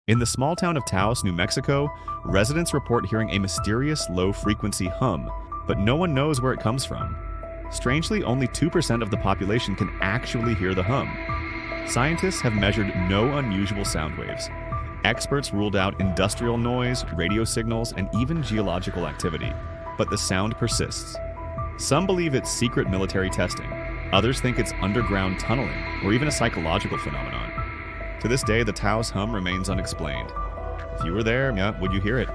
In the small town of Taos, New Mexico, residents report hearing a mysterious low-frequency hum, but no one knows where it comes from. Strangely, only 2% of the population can actually hear the hum. Scientists have measured no unusual sound waves. Experts ruled out industrial noise, radio signals, and even geological activity, but the sound persists. Some believe it's secret military testing. Others think it's underground tunneling, or even a psychological phenomenon. To this day, the Taos hum remains unexplained. If you were there, would you hear it?